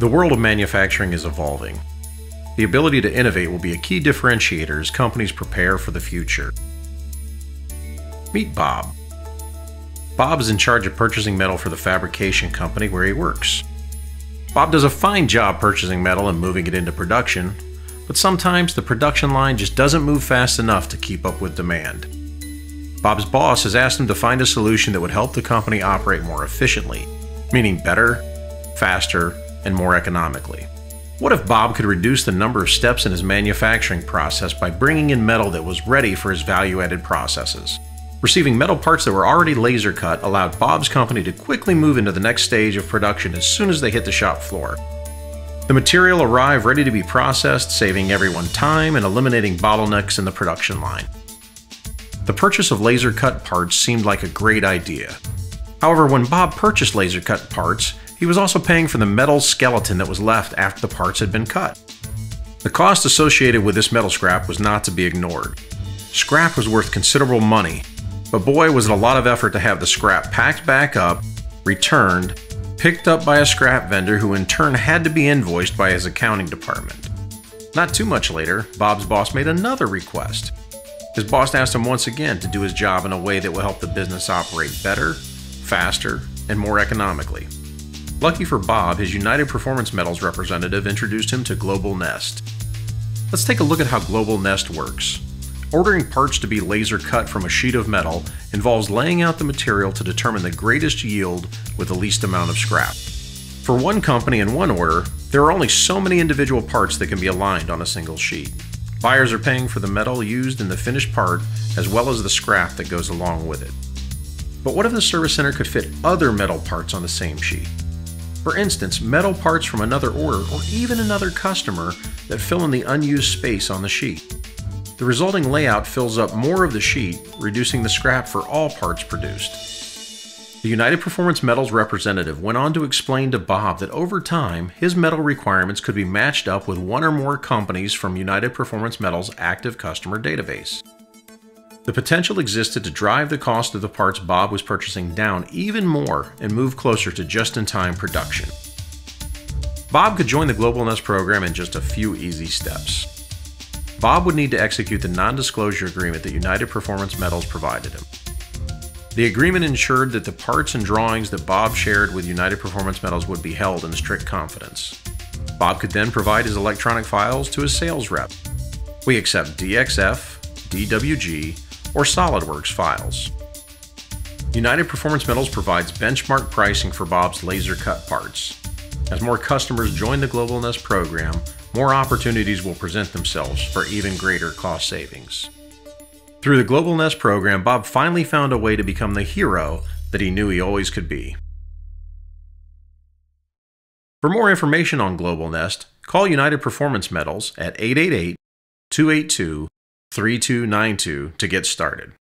The world of manufacturing is evolving. The ability to innovate will be a key differentiator as companies prepare for the future. Meet Bob. Bob is in charge of purchasing metal for the fabrication company where he works. Bob does a fine job purchasing metal and moving it into production, but sometimes the production line just doesn't move fast enough to keep up with demand. Bob's boss has asked him to find a solution that would help the company operate more efficiently, meaning better, faster, and more economically. What if Bob could reduce the number of steps in his manufacturing process by bringing in metal that was ready for his value-added processes? Receiving metal parts that were already laser cut allowed Bob's company to quickly move into the next stage of production as soon as they hit the shop floor. The material arrived ready to be processed, saving everyone time and eliminating bottlenecks in the production line. The purchase of laser cut parts seemed like a great idea. However, when Bob purchased laser cut parts, he was also paying for the metal skeleton that was left after the parts had been cut. The cost associated with this metal scrap was not to be ignored. Scrap was worth considerable money, but boy was it a lot of effort to have the scrap packed back up, returned, picked up by a scrap vendor who in turn had to be invoiced by his accounting department. Not too much later, Bob's boss made another request. His boss asked him once again to do his job in a way that will help the business operate better, faster, and more economically. Lucky for Bob, his United Performance Metals representative introduced him to Global Nest. Let's take a look at how Global Nest works. Ordering parts to be laser cut from a sheet of metal involves laying out the material to determine the greatest yield with the least amount of scrap. For one company and one order, there are only so many individual parts that can be aligned on a single sheet. Buyers are paying for the metal used in the finished part as well as the scrap that goes along with it. But what if the service center could fit other metal parts on the same sheet? For instance, metal parts from another order or even another customer that fill in the unused space on the sheet. The resulting layout fills up more of the sheet, reducing the scrap for all parts produced. The United Performance Metals representative went on to explain to Bob that over time, his metal requirements could be matched up with one or more companies from United Performance Metals' active customer database. The potential existed to drive the cost of the parts Bob was purchasing down even more and move closer to just-in-time production. Bob could join the Global Nest program in just a few easy steps. Bob would need to execute the non-disclosure agreement that United Performance Metals provided him. The agreement ensured that the parts and drawings that Bob shared with United Performance Metals would be held in strict confidence. Bob could then provide his electronic files to his sales rep. We accept DXF, DWG, or SolidWorks files. United Performance Metals provides benchmark pricing for Bob's laser cut parts. As more customers join the Global Nest program, more opportunities will present themselves for even greater cost savings. Through the Global Nest program, Bob finally found a way to become the hero that he knew he always could be. For more information on Global Nest, call United Performance Metals at 888-282-3292 to get started.